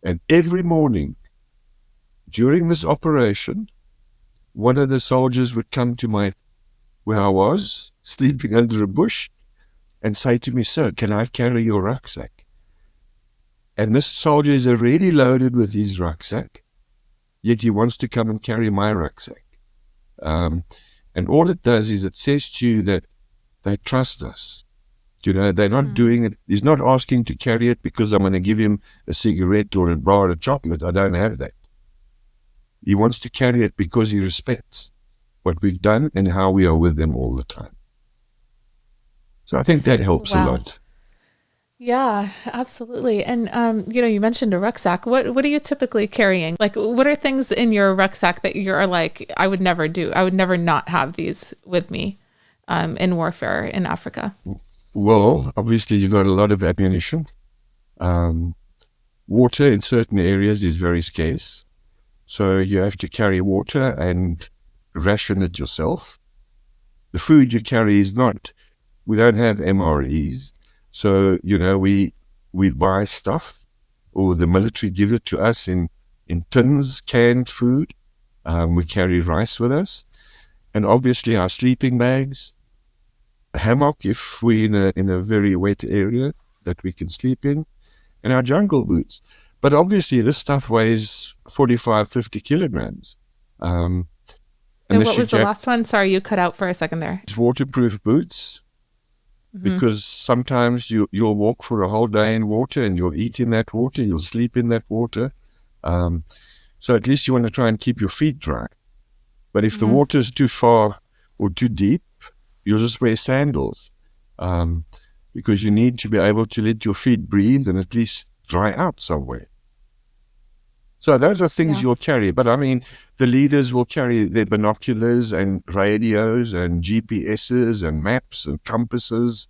And every morning during this operation, one of the soldiers would come to where I was, sleeping under a bush, and say to me, "Sir, can I carry your rucksack?" And this soldier is already loaded with his rucksack, yet he wants to come and carry my rucksack. And all it does is it says to you that they trust us. They're not doing it. He's not asking to carry it because I'm going to give him a cigarette or a bar of chocolate. I don't have that. He wants to carry it because he respects what we've done and how we are with them all the time. So I think that helps a lot. Yeah, absolutely. And, you mentioned a rucksack. What are you typically carrying? Like, what are things in your rucksack that you're like, I would never do? I would never not have these with me in warfare in Africa? Well, obviously you've got a lot of ammunition. Water in certain areas is very scarce. So you have to carry water and ration it yourself. The food you carry is not, we don't have MREs. So, we buy stuff, or the military give it to us in tins, canned food. We carry rice with us. And obviously our sleeping bags, a hammock if we're in a very wet area that we can sleep in, and our jungle boots. But obviously this stuff weighs 45, 50 kilograms. And what was the last one? Sorry, you cut out for a second there. It's waterproof boots. Because sometimes you'll walk for a whole day in water and you'll eat in that water, you'll sleep in that water. So at least you want to try and keep your feet dry. But if the water is too far or too deep, you'll just wear sandals because you need to be able to let your feet breathe and at least dry out somewhere. So those are things you'll carry. But I mean, the leaders will carry their binoculars and radios and GPSs and maps and compasses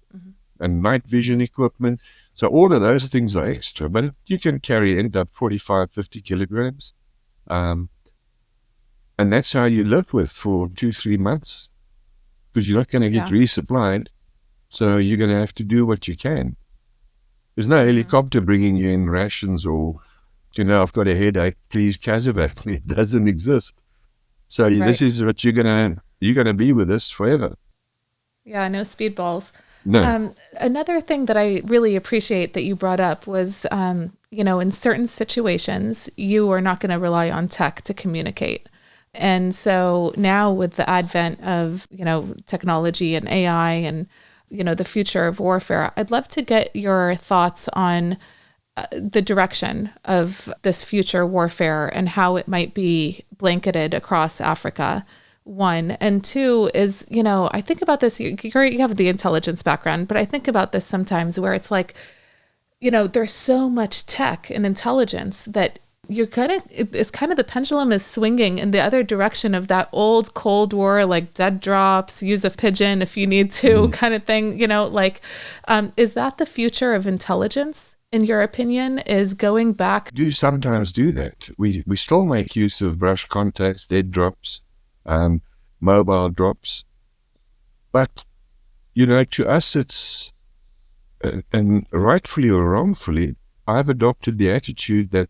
and night vision equipment. So all of those things are extra, but you can end up 45, 50 kilograms. And that's how you live with for 2-3 months because you're not going to get resupplied. So you're going to have to do what you can. There's no helicopter bringing you in rations or, I've got a headache, please casevac me. It doesn't exist. So this is what you're gonna be with us forever. Yeah, no speedballs. No. Another thing that I really appreciate that you brought up was, in certain situations, you are not going to rely on tech to communicate. And so now with the advent of, technology and AI and, the future of warfare, I'd love to get your thoughts on the direction of this future warfare and how it might be blanketed across Africa. One. And two is, I think about this, you have the intelligence background, but I think about this sometimes where it's like, there's so much tech and intelligence that it's kind of the pendulum is swinging in the other direction of that old Cold War, like dead drops, use a pigeon if you need to kind of thing, is that the future of intelligence? In your opinion, is going back? Do sometimes do that. We still make use of brush contacts, dead drops, mobile drops. But, to us it's, and rightfully or wrongfully, I've adopted the attitude that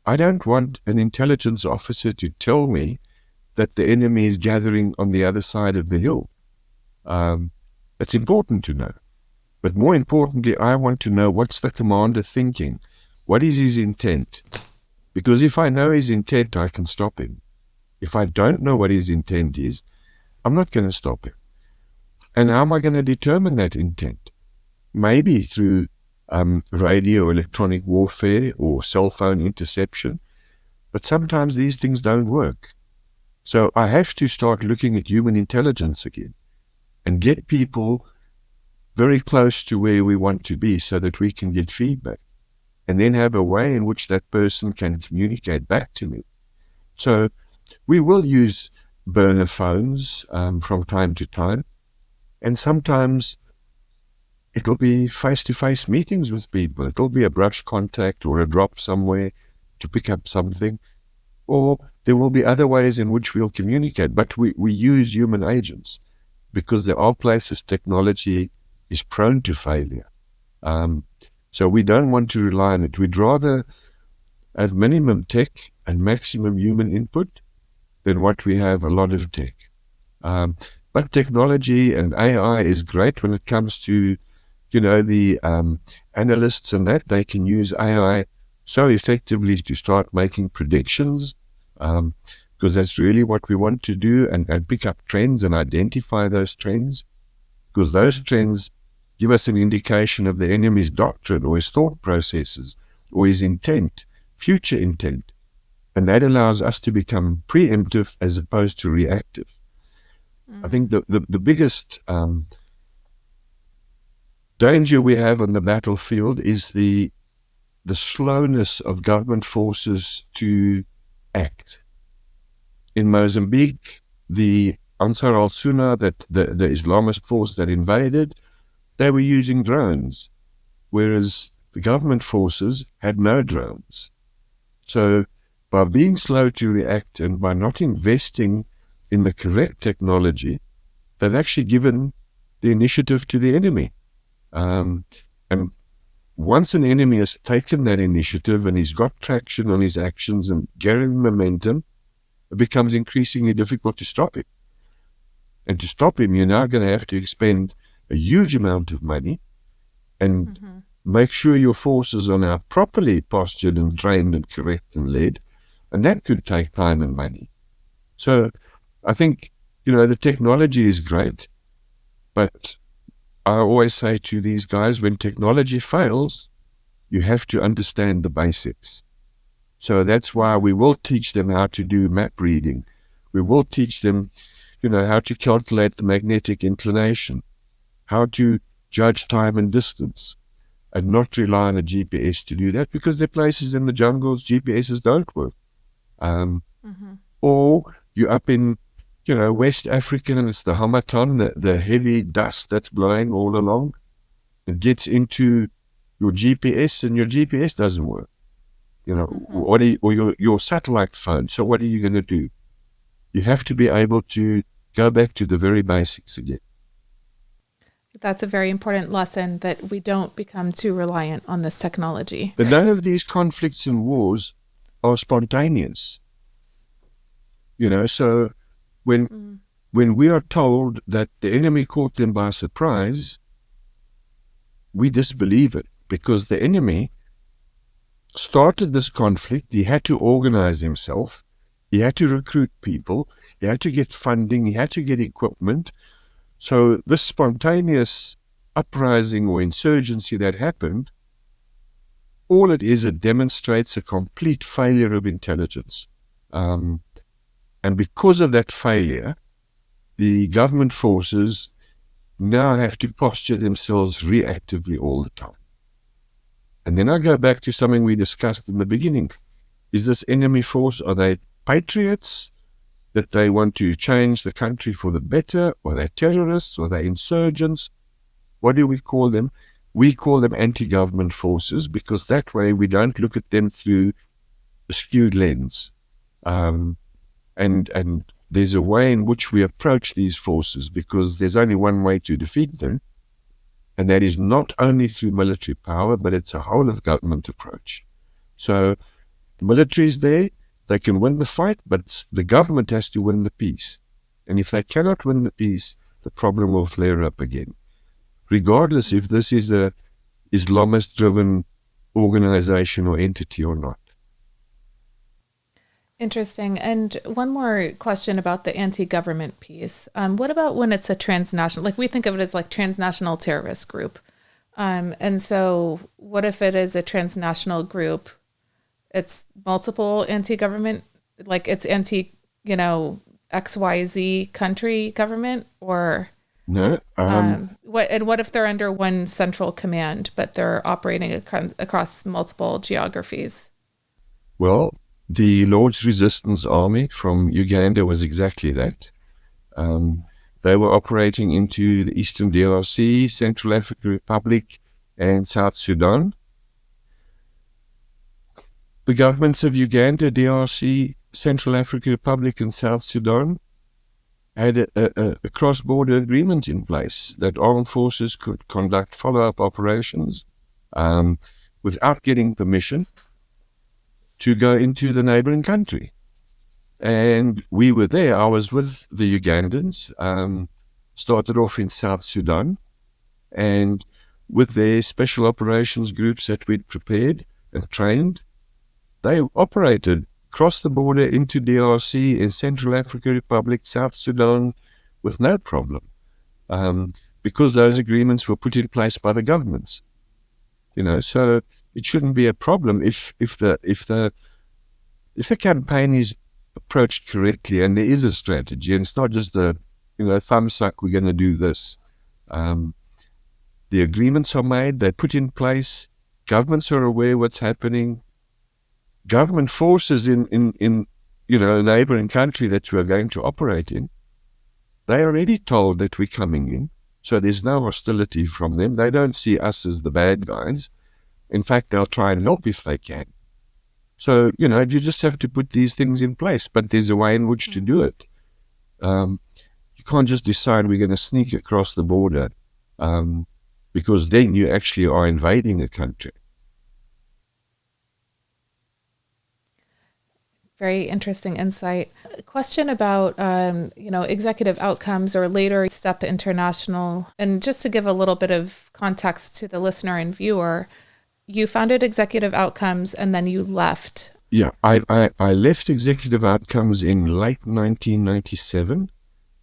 I don't want an intelligence officer to tell me that the enemy is gathering on the other side of the hill. It's important to know. But more importantly, I want to know what's the commander thinking. What is his intent? Because if I know his intent, I can stop him. If I don't know what his intent is, I'm not going to stop him. And how am I going to determine that intent? Maybe through radio, electronic warfare, or cell phone interception. But sometimes these things don't work. So I have to start looking at human intelligence again and get people very close to where we want to be so that we can get feedback and then have a way in which that person can communicate back to me. So we will use burner phones from time to time, and sometimes it'll be face-to-face meetings with people. It'll be a brush contact or a drop somewhere to pick up something, or there will be other ways in which we'll communicate, but we use human agents because there are places technology is prone to failure. So we don't want to rely on it. We'd rather have minimum tech and maximum human input, then what we have a lot of tech. But technology and AI is great when it comes to, the analysts and that. They can use AI so effectively to start making predictions, because that's really what we want to do, and pick up trends and identify those trends, because those trends give us an indication of the enemy's doctrine or his thought processes or his intent, future intent. And that allows us to become preemptive as opposed to reactive. I think the biggest danger we have on the battlefield is the slowness of government forces to act. In Mozambique, the Ansar al-Sunnah, the Islamist force that invaded, they were using drones, whereas the government forces had no drones. So by being slow to react and by not investing in the correct technology, they've actually given the initiative to the enemy. And once an enemy has taken that initiative and he's got traction on his actions and gathering momentum, it becomes increasingly difficult to stop him. And to stop him, you're now going to have to expend a huge amount of money and make sure your forces are now properly postured and trained and correct and led. And that could take time and money. So I think, the technology is great, but I always say to these guys, when technology fails, you have to understand the basics. So that's why we will teach them how to do map reading. We will teach them, how to calculate the magnetic inclination, how to judge time and distance, and not rely on a GPS to do that, because there are places in the jungles GPSs don't work. Or you're up in, West Africa, and it's the Hamatan, the heavy dust that's blowing all along. It gets into your GPS, and your GPS doesn't work. Or your satellite phone. So what are you going to do? You have to be able to go back to the very basics again. That's a very important lesson, that we don't become too reliant on this technology. But none of these conflicts and wars are spontaneous. So when we are told that the enemy caught them by surprise, we disbelieve it, because the enemy started this conflict. He had to organize himself. He had to recruit people. He had to get funding. He had to get equipment. So this spontaneous uprising or insurgency that happened, all it is, it demonstrates a complete failure of intelligence. And because of that failure, the government forces now have to posture themselves reactively all the time. And then I go back to something we discussed in the beginning. Is this enemy force, are they patriots that they want to change the country for the better, or are they terrorists, or are they insurgents? What do we call them? We call them anti-government forces, because that way we don't look at them through a skewed lens. And there's a way in which we approach these forces, because there's only one way to defeat them, and that is not only through military power, but it's a whole of government approach. So the military is there, they can win the fight, but the government has to win the peace. And if they cannot win the peace, the problem will flare up again, regardless if this is a Islamist-driven organization or entity or not. Interesting. And one more question about the anti-government piece. What about when it's a transnational, like we think of it as like transnational terrorist group. And so what if it is a transnational group? It's multiple anti-government, like it's anti, XYZ country government, or no. What if they're under one central command, but they're operating across multiple geographies? Well, the Lord's Resistance Army from Uganda was exactly that. They were operating into the Eastern DRC, Central African Republic, and South Sudan. The governments of Uganda, DRC, Central African Republic, and South Sudan had a cross-border agreement in place that armed forces could conduct follow-up operations without getting permission. to go into the neighboring country. And we were there. I was with the Ugandans, started off in South Sudan, and with their special operations groups that we'd prepared and trained, they operated across the border into DRC, in Central African Republic, South Sudan, with no problem, because those agreements were put in place by the governments. So it shouldn't be a problem if the campaign is approached correctly and there is a strategy, and it's not just the thumb suck, we're going to do this. The agreements are made, they're put in place, governments are aware what's happening. Government forces in a neighboring country that we're going to operate in, they're already told that we're coming in, so there's no hostility from them. They don't see us as the bad guys. In fact, they'll try and help if they can. So, you just have to put these things in place, but there's a way in which to do it. You can't just decide we're going to sneak across the border, because then you actually are invading a country. Very interesting insight. A question about, executive outcomes or later Sttep International. And just to give a little bit of context to the listener and viewer, you founded Executive Outcomes and then you left. Yeah, I left Executive Outcomes in late 1997.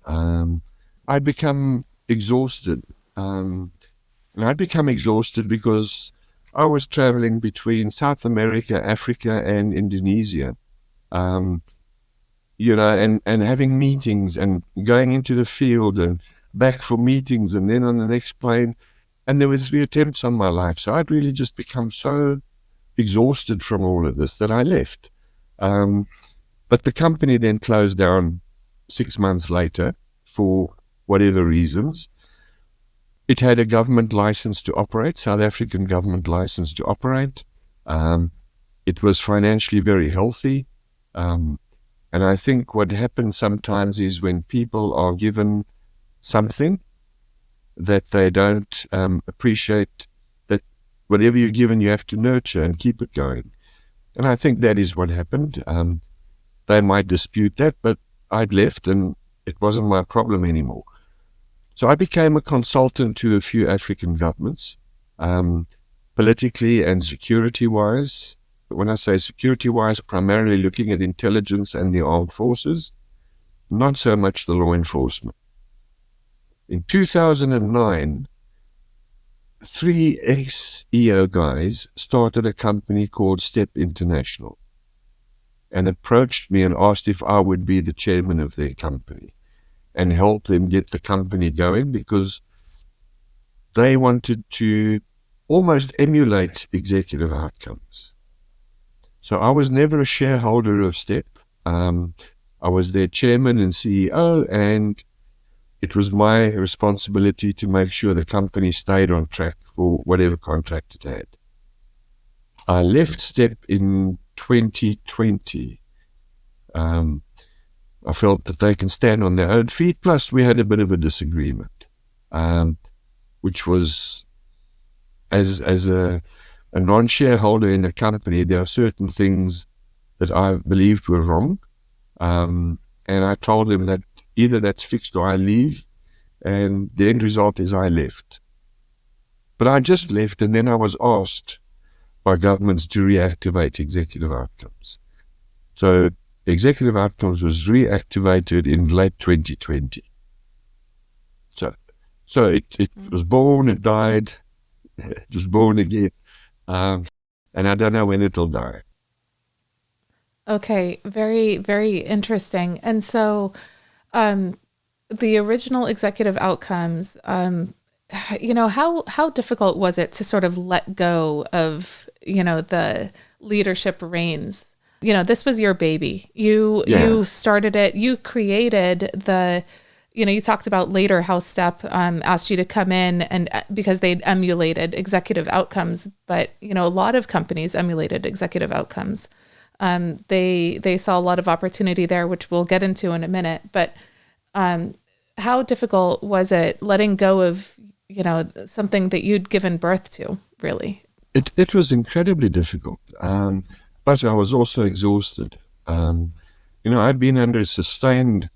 I'd become exhausted. And I'd become exhausted because I was traveling between South America, Africa, and Indonesia. And having meetings and going into the field and back for meetings and then on the next plane. And there were 3 attempts on my life. So I'd really just become so exhausted from all of this that I left. But the company then closed down 6 months later for whatever reasons. It had a government license to operate, South African government license to operate. It was financially very healthy. And I think what happens sometimes is when people are given something that they don't appreciate, that whatever you're given, you have to nurture and keep it going. And I think that is what happened. They might dispute that, but I'd left and it wasn't my problem anymore. So I became a consultant to a few African governments, politically and security-wise. When I say security-wise, primarily looking at intelligence and the armed forces, not so much the law enforcement. In 2009, 3 ex-EO guys started a company called Sttep International and approached me and asked if I would be the chairman of their company and help them get the company going, because they wanted to almost emulate Executive Outcomes. So I was never a shareholder of Sttep. I was their chairman and CEO, and it was my responsibility to make sure the company stayed on track for whatever contract it had. I left Sttep in 2020. I felt that they can stand on their own feet. Plus, we had a bit of a disagreement, which was, as a non-shareholder in a company, there are certain things that I believed were wrong. And I told him that either that's fixed or I leave. And the end result is I left. But I just left, and then I was asked by governments to reactivate Executive Outcomes. So Executive Outcomes was reactivated in late 2020. So it was born, it died, it was born again. And I don't know when it'll die. Okay, very, very interesting. And so the original Executive Outcomes, how difficult was it to sort of let go of, the leadership reins? This was your baby. You started it, you created you talked about later how Sttep asked you to come in and because they'd emulated Executive Outcomes, but, a lot of companies emulated Executive Outcomes. They saw a lot of opportunity there, which we'll get into in a minute, but how difficult was it letting go of, something that you'd given birth to, really? It was incredibly difficult. but I was also exhausted. I'd been under a sustained,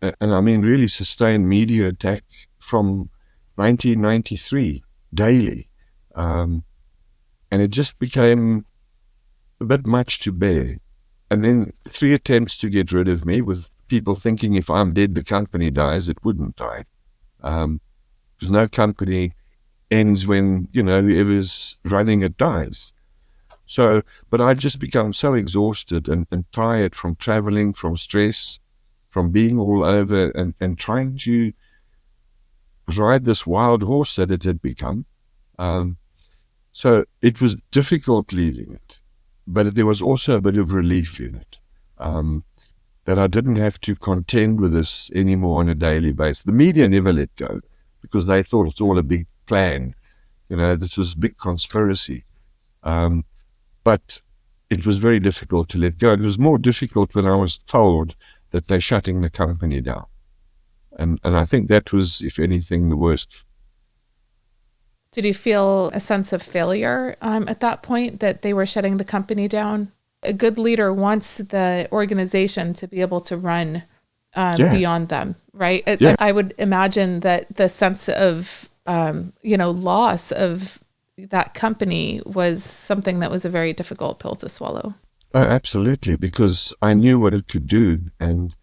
and I mean really sustained media attack from 1993 daily. And it just became a bit much to bear. And then 3 attempts to get rid of me, with people thinking if I'm dead, the company dies. It wouldn't die. Because no company ends when, whoever's running it dies. So, but I'd just become so exhausted and tired from traveling, from stress, from being all over and trying to ride this wild horse that it had become. So it was difficult leaving it, but there was also a bit of relief in it, that I didn't have to contend with this anymore on a daily basis. The media never let go because they thought it's all a big plan. This was a big conspiracy. But it was very difficult to let go. It was more difficult when I was told that they're shutting the company down. And I think that was, if anything, the worst. Did you feel a sense of failure at that point, that they were shutting the company down? A good leader wants the organization to be able to run beyond them, right? Yeah. I would imagine that the sense of, loss of that company was something that was a very difficult pill to swallow. Oh, absolutely, because I knew what it could do, and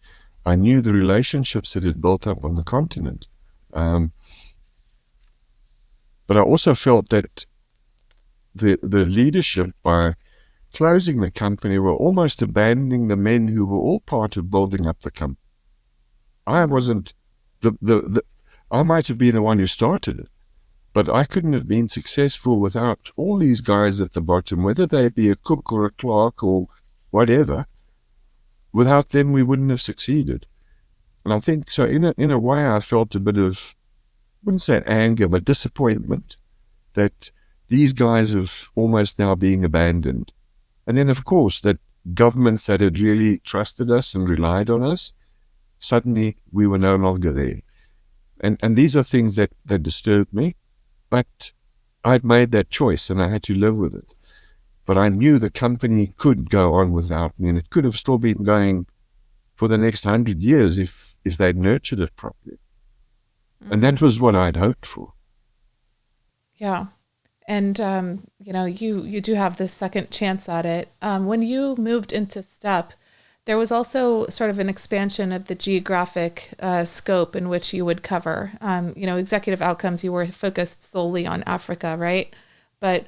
I knew the relationships that it built up on the continent. But I also felt that the leadership, by closing the company, were almost abandoning the men who were all part of building up the company. I wasn't I might have been the one who started it, but I couldn't have been successful without all these guys at the bottom, whether they be a cook or a clerk or whatever. Without them, we wouldn't have succeeded. And I think so. In a way, I felt a bit of, I wouldn't say anger, but disappointment that these guys have almost now being abandoned. And then, of course, that governments that had really trusted us and relied on us, suddenly we were no longer there. And these are things that disturbed me, but I'd made that choice and I had to live with it. But I knew the company could go on without me, and it could have still been going for the next 100 years if they'd nurtured it properly. Mm-hmm. And that was what I'd hoped for. Yeah. And, you do have this second chance at it. When you moved into Sttep, there was also sort of an expansion of the geographic scope in which you would cover. Executive outcomes, you were focused solely on Africa, right? But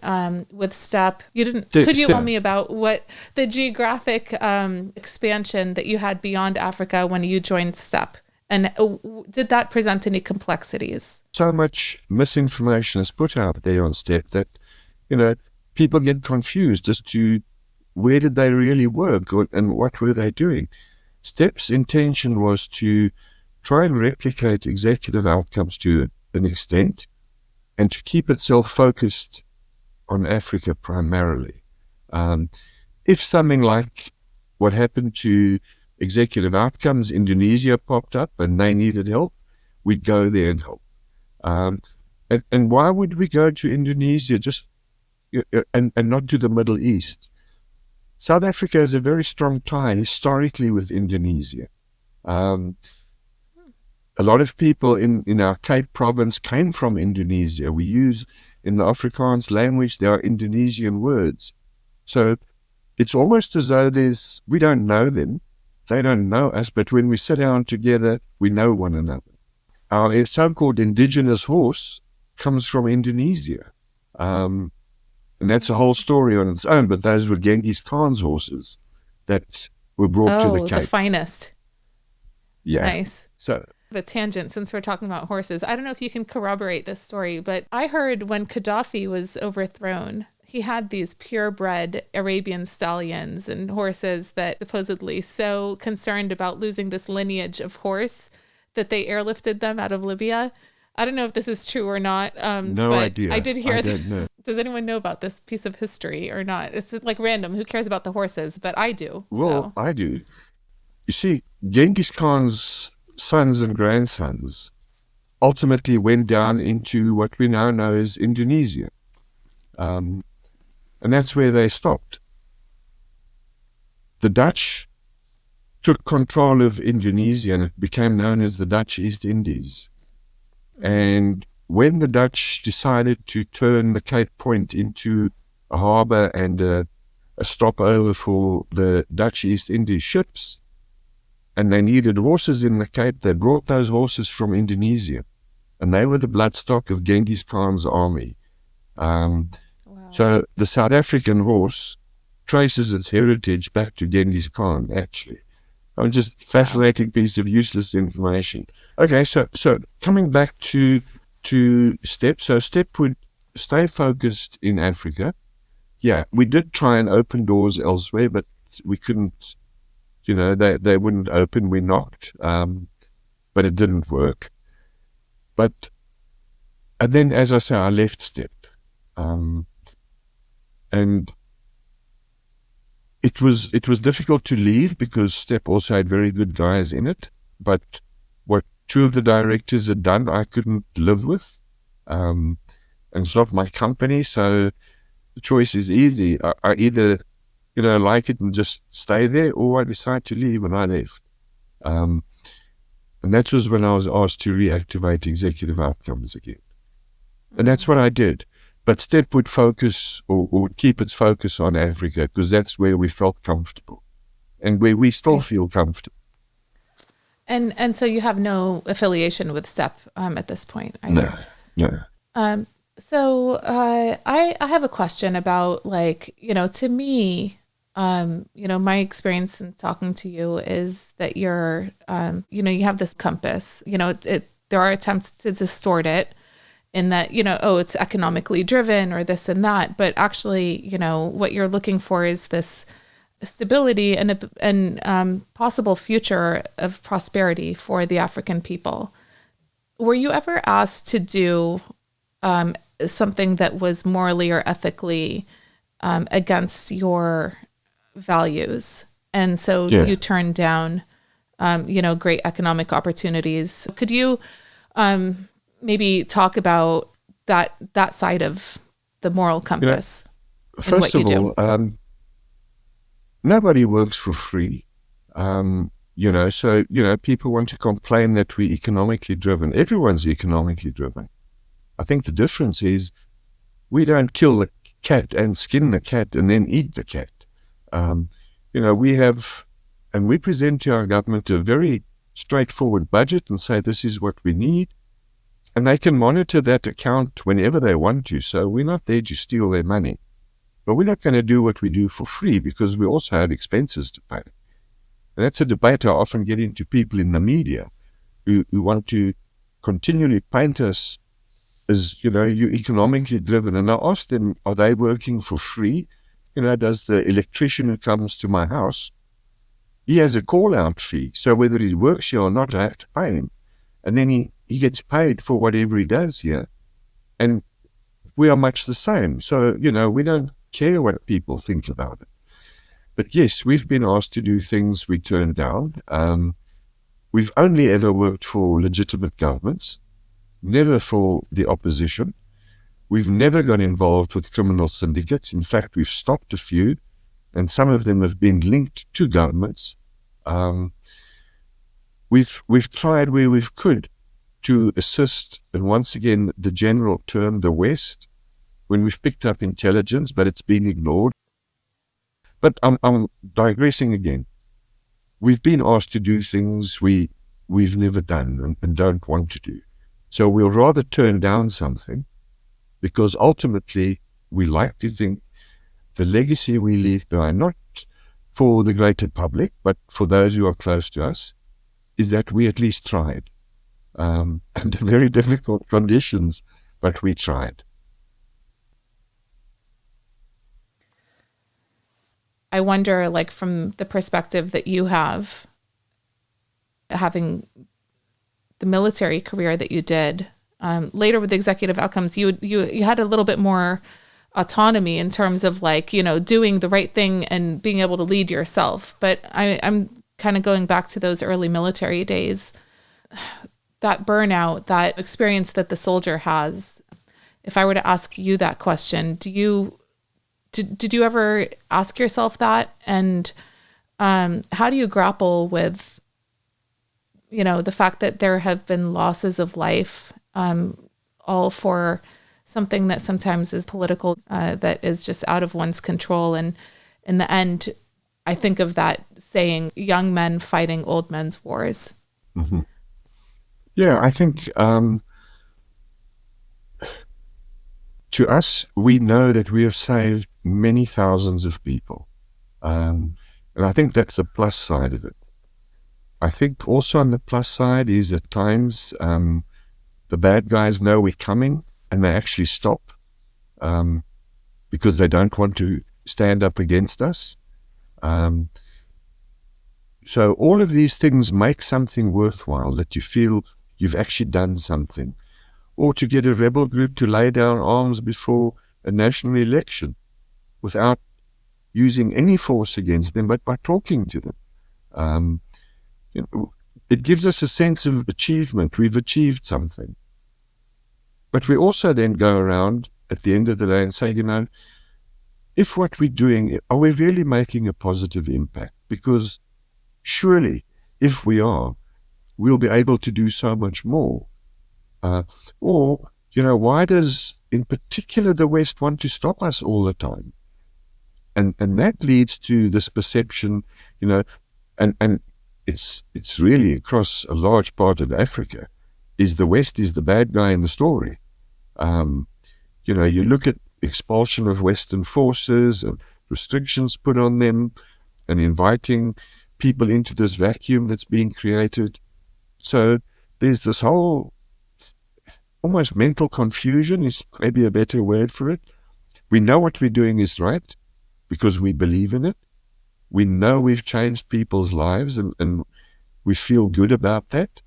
with Sttep, you didn't. Could you tell me about what the geographic expansion that you had beyond Africa when you joined Sttep? And did that present any complexities? So much misinformation is put out there on Sttep that, people get confused as to where did they really work and what were they doing. Sttep's intention was to try and replicate executive outcomes to an extent and to keep itself focused on Africa primarily. If something like what happened to executive outcomes, Indonesia popped up and they needed help, we'd go there and help. And why would we go to Indonesia and not to the Middle East? South Africa has a very strong tie historically with Indonesia. A lot of people in our Cape province came from Indonesia. We use, in the Afrikaans language, there are Indonesian words. So it's almost as though we don't know them, they don't know us, but when we sit down together, we know one another. Our so-called indigenous horse comes from Indonesia. And that's a whole story on its own, but those were Genghis Khan's horses that were brought to the Cape. Oh, the finest. Yeah. Nice. So, a tangent, since we're talking about horses. I don't know if you can corroborate this story, but I heard when Gaddafi was overthrown, he had these purebred Arabian stallions and horses that supposedly so concerned about losing this lineage of horse that they airlifted them out of Libya. I don't know if this is true or not. No idea. I did hear. I don't know. Does anyone know about this piece of history or not? It's like random. Who cares about the horses? But I do. Well, I do. You see, Genghis Khan's sons and grandsons ultimately went down into what we now know as Indonesia. And that's where they stopped. the Dutch took control of Indonesia, and it became known as the Dutch East Indies. And when the Dutch decided to turn the Cape Point into a harbour and a stopover for the Dutch East Indies ships, and they needed horses in the Cape, they brought those horses from Indonesia, and they were the bloodstock of Genghis Khan's army. Wow. So the South African horse traces its heritage back to Genghis Khan, actually. Just fascinating piece of useless information. Okay, so coming back to Sttep. So Sttep would stay focused in Africa. Yeah, we did try and open doors elsewhere, but we couldn't, they wouldn't open. We knocked, but it didn't work. And then, as I say, I left Sttep. And it was difficult to leave because Sttep also had very good guys in it. But what two of the directors had done, I couldn't live with. And it's not my company, so the choice is easy. I either, like it and just stay there, or I decide to leave, and I left. And that was when I was asked to reactivate executive outcomes again. And that's what I did. But Sttep would focus or would keep its focus on Africa because that's where we felt comfortable and where we still feel comfortable. And so you have no affiliation with Sttep at this point? Either. No. So I have a question about, to me, my experience in talking to you is that you're, you have this compass, there are attempts to distort it in that, it's economically driven or this and that, but actually, what you're looking for is this stability and possible future of prosperity for the African people. Were you ever asked to do something that was morally or ethically against your values? And so you turned down, great economic opportunities. Could you maybe talk about that side of the moral compass? First of all, nobody works for free. So people want to complain that we're economically driven. Everyone's economically driven. I think the difference is we don't kill the cat and skin the cat and then eat the cat. We have, and we present to our government a very straightforward budget and say this is what we need. And they can monitor that account whenever they want to. So we're not there to steal their money. But we're not going to do what we do for free because we also have expenses to pay. And that's a debate I often get into people in the media who want to continually paint us as, you're economically driven. And I ask them, are they working for free? Does the electrician who comes to my house, he has a call-out fee. So whether he works here or not, I have to pay him. And then he gets paid for whatever he does here. And we are much the same. So, we don't care what people think about it. But yes, we've been asked to do things we turned down. We've only ever worked for legitimate governments, never for the opposition. We've never got involved with criminal syndicates. In fact, we've stopped a few, and some of them have been linked to governments. We've tried where we could to assist, and once again, the general term, the West, when we've picked up intelligence, but it's been ignored. But I'm digressing again. We've been asked to do things we've never done and don't want to do. So we'll rather turn down something because ultimately we like to think the legacy we leave behind, not for the greater public, but for those who are close to us, is that we at least tried. Under very difficult conditions, but we tried. I wonder, from the perspective that you have, having the military career that you did, later with executive outcomes, you had a little bit more autonomy in terms of doing the right thing and being able to lead yourself. But I'm kind of going back to those early military days, that burnout, that experience that the soldier has. If I were to ask you that question, did you ever ask yourself that? And How do you grapple with, the fact that there have been losses of life, all for something that sometimes is political, that is just out of one's control? And in the end, I think of that saying, young men fighting old men's wars. Mm-hmm. Yeah, I think to us, we know that we have saved many thousands of people. And I think that's the plus side of it. I think also on the plus side is at times the bad guys know we're coming and they actually stop because they don't want to stand up against us. So all of these things make something worthwhile, that you feel you've actually done something. Or to get a rebel group to lay down arms before a national election without using any force against them, but by talking to them. It gives us a sense of achievement. We've achieved something. But we also then go around at the end of the day and say, if what we're doing, are we really making a positive impact? Because surely, if we are, we'll be able to do so much more. Why does, in particular, the West want to stop us all the time? And that leads to this perception, and it's really across a large part of Africa, is the West is the bad guy in the story. You look at expulsion of Western forces and restrictions put on them and inviting people into this vacuum that's being created. So there's this whole almost mental confusion is maybe a better word for it. We know what we're doing is right because we believe in it. We know we've changed people's lives and we feel good about that.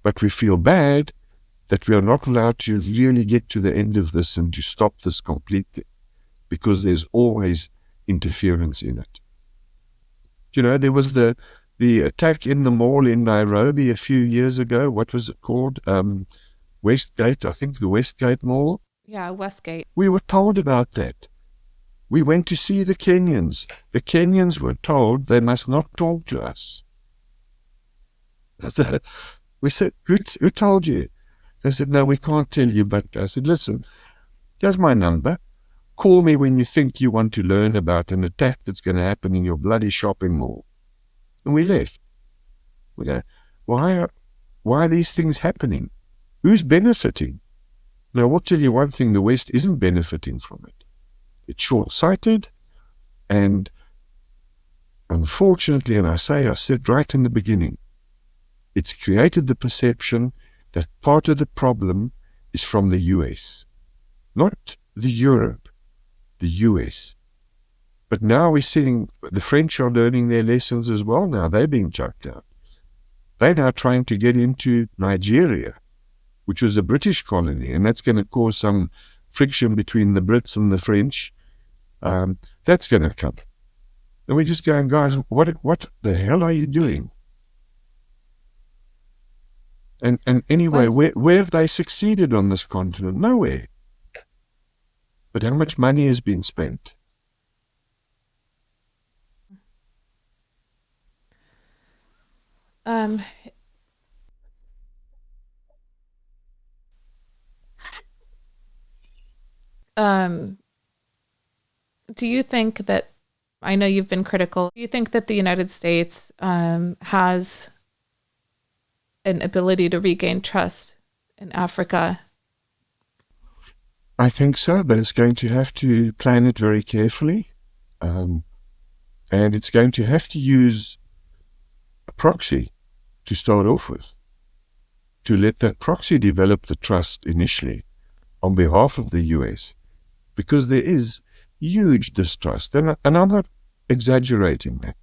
But we feel bad that we are not allowed to really get to the end of this and to stop this completely because there's always interference in it. There was the attack in the mall in Nairobi a few years ago. What was it called? Westgate, I think the Westgate Mall. Yeah, Westgate. We were told about that. We went to see the Kenyans. The Kenyans were told they must not talk to us. We said, who told you? They said, no, we can't tell you. But I said, listen, here's my number. Call me when you think you want to learn about an attack that's going to happen in your bloody shopping mall. And we left. We go, why are these things happening? Who's benefiting? Now, I'll tell you one thing, the West isn't benefiting from it. It's short-sighted, and unfortunately, and I said right in the beginning, it's created the perception that part of the problem is from the US, not the Europe, the US. But now we're seeing the French are learning their lessons as well now. They're being chucked out. They're now trying to get into Nigeria, which was a British colony, and that's going to cause some friction between the Brits and the French. That's going to come. And we're just going, guys, what the hell are you doing? And anyway, where have they succeeded on this continent? Nowhere. But how much money has been spent? Do you think that, I know you've been critical, do you think that the United States has an ability to regain trust in Africa? I think so, but it's going to have to plan it very carefully. And it's going to have to use a proxy to start off with, to let that proxy develop the trust initially on behalf of the US, because there is huge distrust. And I'm not exaggerating that.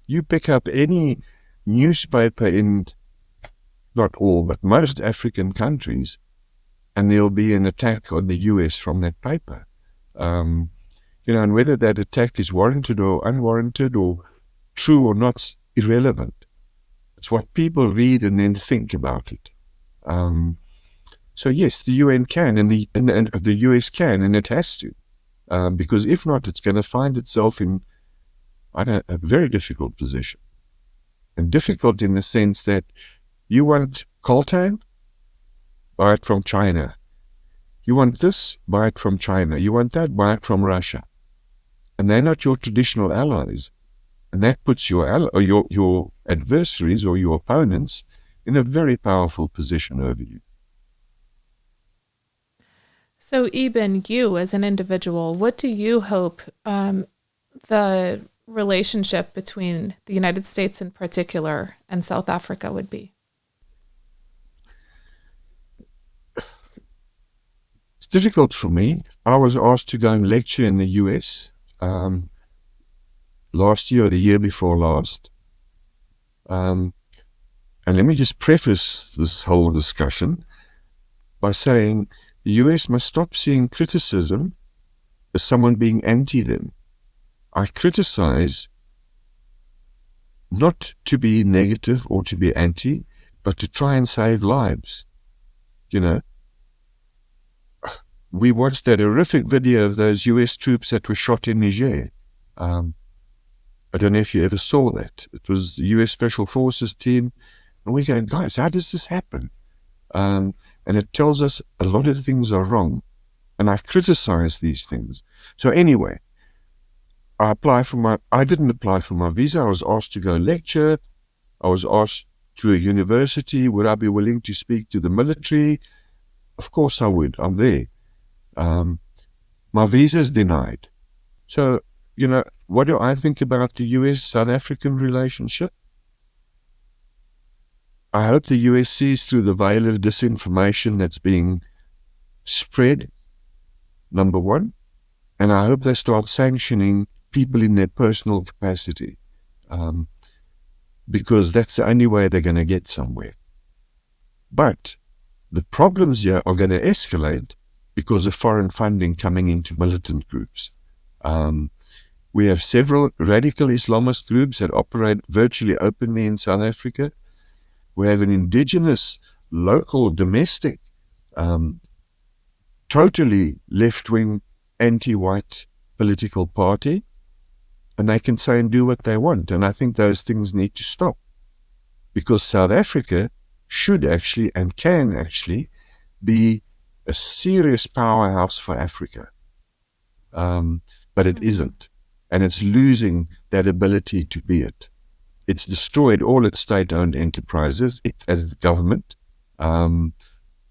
You pick up any newspaper in, not all, but most African countries, and there'll be an attack on the US from that paper. And whether that attack is warranted or unwarranted or true or not, irrelevant. It's what people read and then think about it. So yes, the UN can, and the US can, and it has to. Because if not, it's going to find itself in, a very difficult position. And difficult in the sense that you want coltan, buy it from China. You want this, buy it from China. You want that, buy it from Russia. And they're not your traditional allies. And that puts your adversaries or your opponents in a very powerful position over you. So Eeben, you as an individual, what do you hope the relationship between the United States in particular and South Africa would be? It's difficult for me. I was asked to go and lecture in the US last year or the year before last. And let me just preface this whole discussion by saying the US must stop seeing criticism as someone being anti them. I criticize not to be negative or to be anti, but to try and save lives. You know, we watched that horrific video of those US troops that were shot in Niger. I don't know if you ever saw that. It was the US Special Forces team. And we're going, guys, how does this happen? And it tells us a lot of things are wrong. And I criticize these things. So anyway, I didn't apply for my visa. I was asked to go lecture. I was asked to a university, would I be willing to speak to the military? Of course I would. I'm there. My visa is denied. So, you know, what do I think about the US-South African relationship? I hope the US sees through the veil of disinformation that's being spread, number one. And I hope they start sanctioning people in their personal capacity, because that's the only way they're going to get somewhere. But the problems here are going to escalate because of foreign funding coming into militant groups. We have several radical Islamist groups that operate virtually openly in South Africa. We have an indigenous, local, domestic, totally left-wing, anti-white political party, and they can say and do what they want. And I think those things need to stop, because South Africa should actually and can actually be a serious powerhouse for Africa. But it isn't. And it's losing that ability to be it. It's destroyed all its state-owned enterprises, it as the government.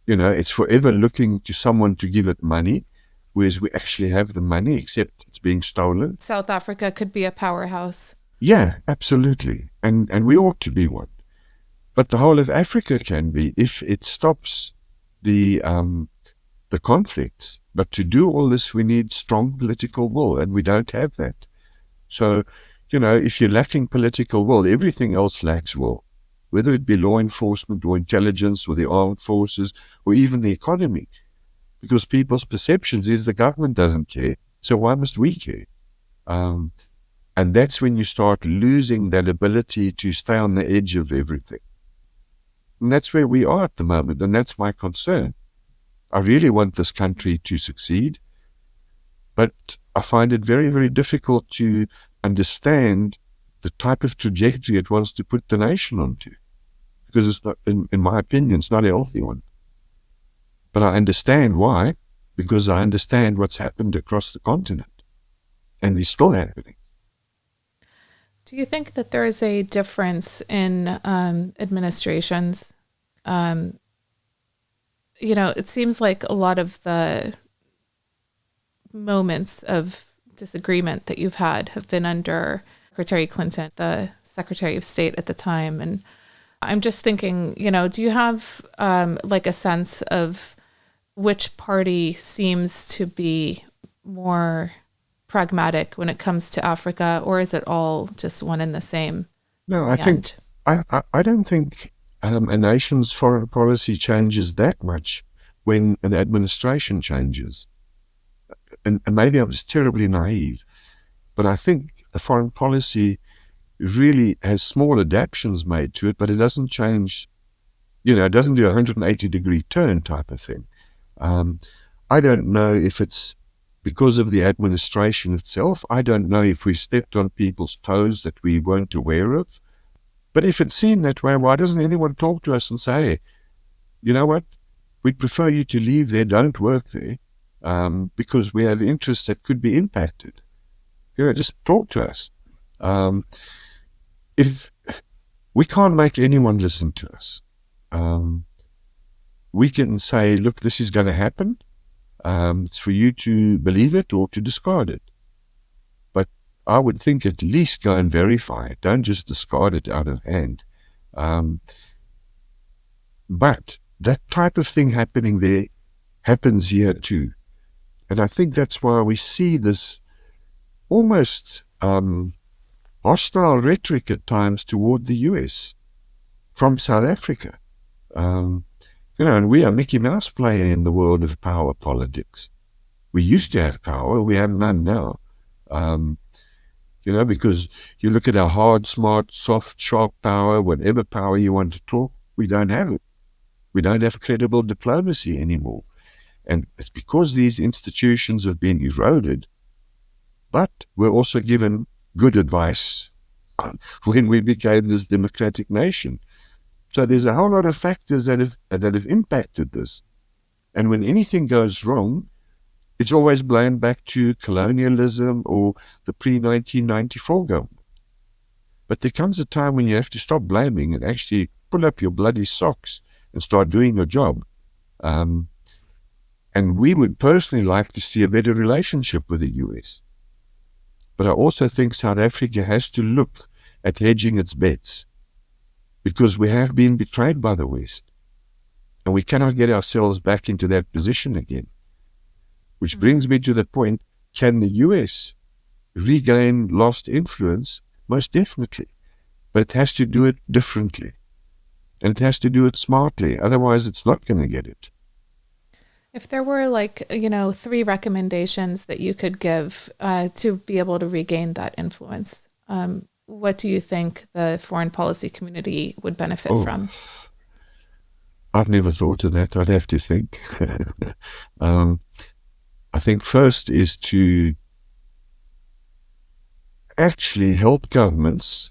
It's forever looking to someone to give it money, whereas we actually have the money, except it's being stolen. South Africa could be a powerhouse. Yeah, absolutely. And we ought to be one. But the whole of Africa can be, if it stops the conflicts. But to do all this, we need strong political will, and we don't have that. So, if you're lacking political will, everything else lacks will, whether it be law enforcement or intelligence or the armed forces or even the economy. Because people's perceptions is the government doesn't care, so why must we care? And that's when you start losing that ability to stay on the edge of everything. And that's where we are at the moment, and that's my concern. I really want this country to succeed, but I find it very, very difficult to understand the type of trajectory it wants to put the nation onto, because it's not, in my opinion, it's not a healthy one. But I understand why, because I understand what's happened across the continent, and it's still happening. Do you think that there is a difference in administrations? It seems like a lot of the moments of disagreement that you've had have been under Secretary Clinton, the Secretary of State at the time. And I'm just thinking, do you have a sense of which party seems to be more pragmatic when it comes to Africa, or is it all just one and the same? No, I don't think a nation's foreign policy changes that much when an administration changes. And maybe I was terribly naive, but I think the foreign policy really has small adaptations made to it, but it doesn't change, it doesn't do a 180-degree turn type of thing. I don't know if it's because of the administration itself. I don't know if we've stepped on people's toes that we weren't aware of. But if it's seen that way, why doesn't anyone talk to us and say, hey, you know what, we'd prefer you to leave there, don't work there, because we have interests that could be impacted. Just talk to us. If we can't make anyone listen to us, we can say, look, this is going to happen. It's for you to believe it or to discard it. But I would think at least go and verify it. Don't just discard it out of hand. But that type of thing happening there happens here too. And I think that's why we see this almost hostile rhetoric at times toward the US from South Africa. And we are Mickey Mouse player in the world of power politics. We used to have power, we have none now. Because you look at our hard, smart, soft, sharp power, whatever power you want to talk, we don't have it. We don't have credible diplomacy anymore. And it's because these institutions have been eroded, but we're also given good advice when we became this democratic nation. So there's a whole lot of factors that have impacted this. And when anything goes wrong, it's always blamed back to colonialism or the pre-1994 government. But there comes a time when you have to stop blaming and actually pull up your bloody socks and start doing your job. And we would personally like to see a better relationship with the US. But I also think South Africa has to look at hedging its bets, because we have been betrayed by the West. And we cannot get ourselves back into that position again. Which brings me to the point, can the US regain lost influence? Most definitely. But it has to do it differently. And it has to do it smartly. Otherwise, it's not going to get it. If there were 3 recommendations that you could give to be able to regain that influence, what do you think the foreign policy community would benefit from? I've never thought of that. I'd have to think. I think first is to actually help governments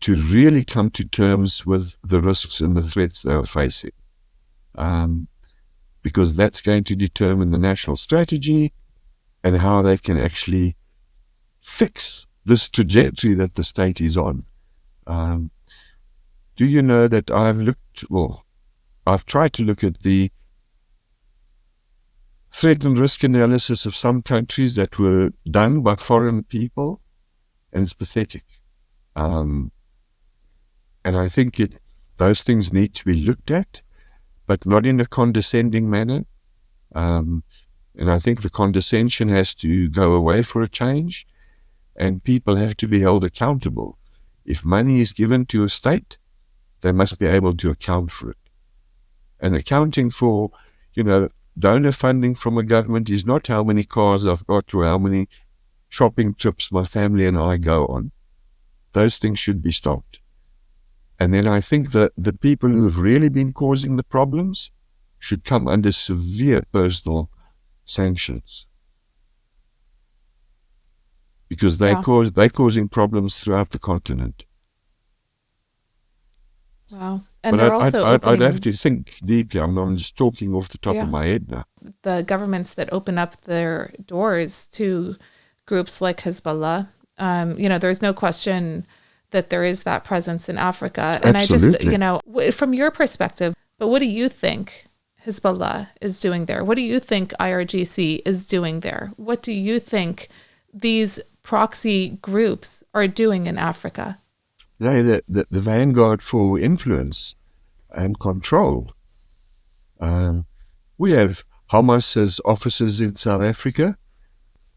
to really come to terms with the risks and the threats they are facing. Because that's going to determine the national strategy and how they can actually fix this trajectory that the state is on. Do you know that I've tried to look at the threat and risk analysis of some countries that were done by foreign people, and it's pathetic. And I think those things need to be looked at, but not in a condescending manner. And I think the condescension has to go away for a change, and people have to be held accountable. If money is given to a state, they must be able to account for it. And accounting for, donor funding from a government is not how many cars I've got or how many shopping trips my family and I go on. Those things should be stopped. And then I think that the people who have really been causing the problems should come under severe personal sanctions. Because they're causing problems throughout the continent. Wow. And they're also I'd have to think deeply. I'm just talking off the top of my head now. The governments that open up their doors to groups like Hezbollah, there's no question that there is that presence in Africa. And Absolutely. I just, from your perspective, but what do you think Hezbollah is doing there? What do you think IRGC is doing there? What do you think these proxy groups are doing in Africa? They're the vanguard for influence and control. We have Hamas as officers in South Africa.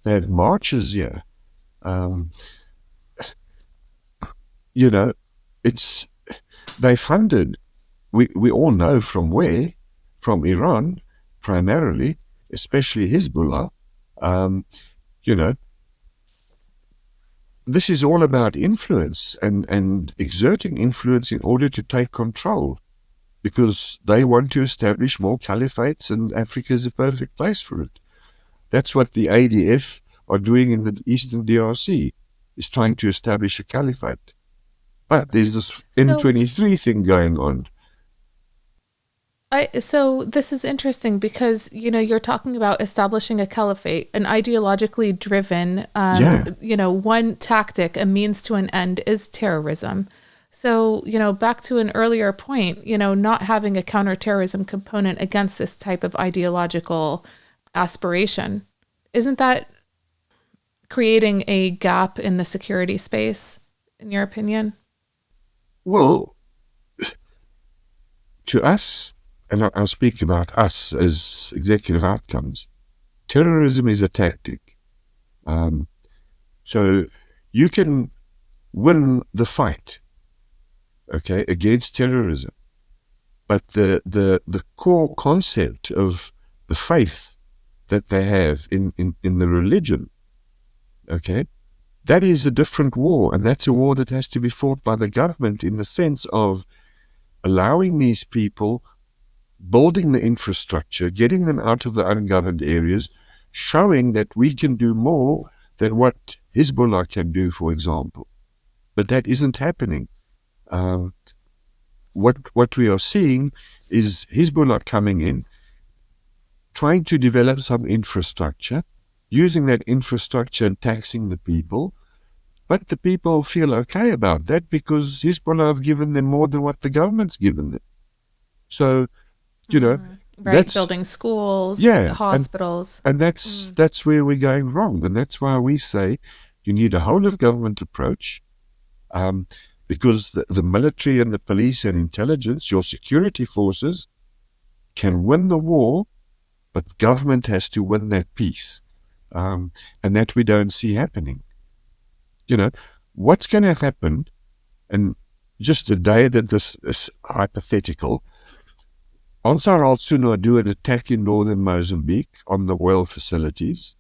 They have marches here. They funded, we all know from where, from Iran primarily, especially Hezbollah. This is all about influence and exerting influence in order to take control, because they want to establish more caliphates, and Africa is a perfect place for it. That's what the ADF are doing in the Eastern DRC, is trying to establish a caliphate. But there's this M23 thing going on. So this is interesting because, you're talking about establishing a caliphate, an ideologically driven, one tactic, a means to an end is terrorism. So, back to an earlier point, not having a counterterrorism component against this type of ideological aspiration, isn't that creating a gap in the security space, in your opinion? Well, to us, and I'll speak about us as executive outcomes, terrorism is a tactic. So you can win the fight, okay, against terrorism. But the core concept of the faith that they have in the religion, okay, that is a different war. And that's a war that has to be fought by the government in the sense of allowing these people, building the infrastructure, getting them out of the ungoverned areas, showing that we can do more than what Hezbollah can do, for example. But that isn't happening. What we are seeing is Hezbollah coming in, trying to develop some infrastructure, using that infrastructure and taxing the people. But the people feel okay about that because Hezbollah have given them more than what the government's given them. So, right, building schools, hospitals. And that's where we're going wrong. And that's why we say you need a whole of government approach, because the military and the police and intelligence, your security forces, can win the war, but government has to win that peace. And that we don't see happening. What's going to happen, and just the day that this is hypothetical, Ansar al-Sunnah do an attack in northern Mozambique on the oil facilities.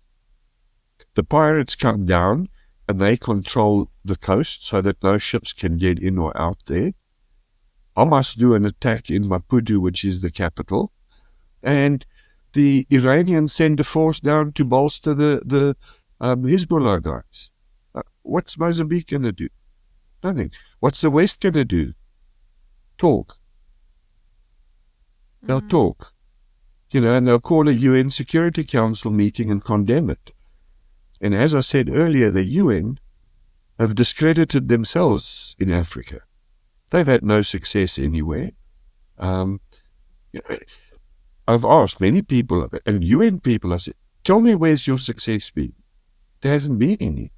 The pirates come down and they control the coast so that no ships can get in or out there. Hamas do an attack in Maputo, which is the capital, and the Iranians send a force down to bolster the Hezbollah guys. What's Mozambique going to do? Nothing. What's the West going to do? Talk. They'll talk, and they'll call a UN Security Council meeting and condemn it. And as I said earlier, the UN have discredited themselves in Africa. They've had no success anywhere. I've asked many people, and UN people, I said, tell me where's your success been? There hasn't been any.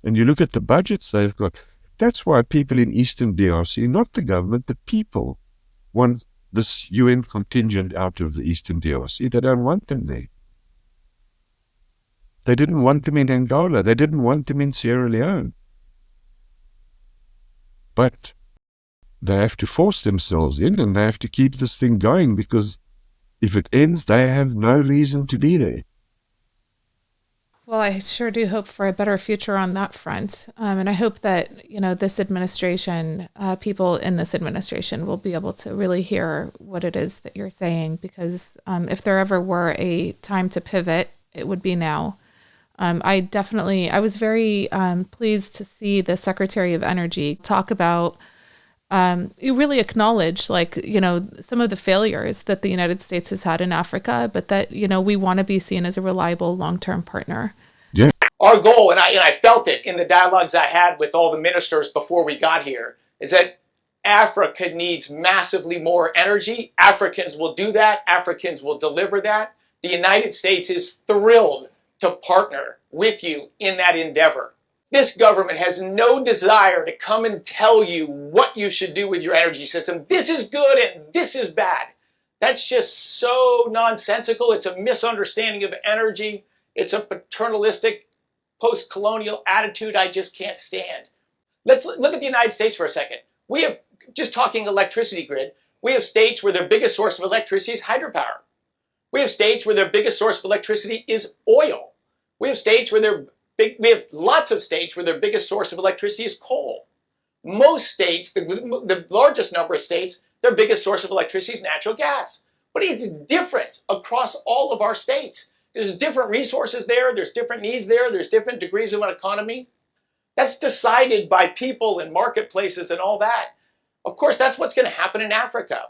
And you look at the budgets they've got. That's why people in Eastern DRC, not the government, the people, want this UN contingent out of the Eastern DRC. They don't want them there. They didn't want them in Angola. They didn't want them in Sierra Leone. But they have to force themselves in, and they have to keep this thing going, because if it ends, they have no reason to be there. Well, I sure do hope for a better future on that front. And I hope that, this administration, people in this administration will be able to really hear what it is that you're saying, because if there ever were a time to pivot, it would be now. I was very pleased to see the Secretary of Energy talk about, you really acknowledge, some of the failures that the United States has had in Africa, but that, we want to be seen as a reliable long-term partner. Yeah. Our goal, and I felt it in the dialogues I had with all the ministers before we got here, is that Africa needs massively more energy. Africans will do that. Africans will deliver that. The United States is thrilled to partner with you in that endeavor. This government has no desire to come and tell you what you should do with your energy system. This is good and this is bad. That's just so nonsensical. It's a misunderstanding of energy. It's a paternalistic, post-colonial attitude I just can't stand. Let's look at the United States for a second. We have, just talking electricity grid, we have states where their biggest source of electricity is hydropower. We have states where their biggest source of electricity is oil. We have states where we have lots of states where their biggest source of electricity is coal. Most states, the largest number of states, their biggest source of electricity is natural gas. but it's different across all of our states. There's different resources there, there's different needs there, there's different degrees of an economy. That's decided by people and marketplaces and all that. Of course, that's what's going to happen in Africa.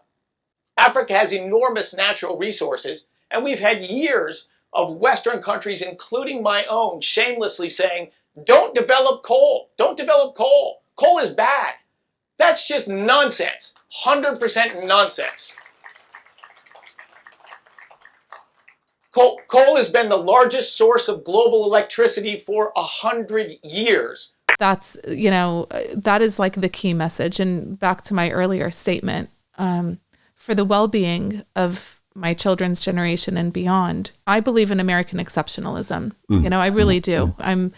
Africa has enormous natural resources, and we've had years of Western countries, including my own, shamelessly saying, don't develop coal. Don't develop coal. Coal is bad. That's just nonsense. 100% nonsense. Coal has been the largest source of global electricity for 100 years. That's, that is like the key message. And back to my earlier statement, for the well-being of my children's generation and beyond, I believe in American exceptionalism. I really do. I'm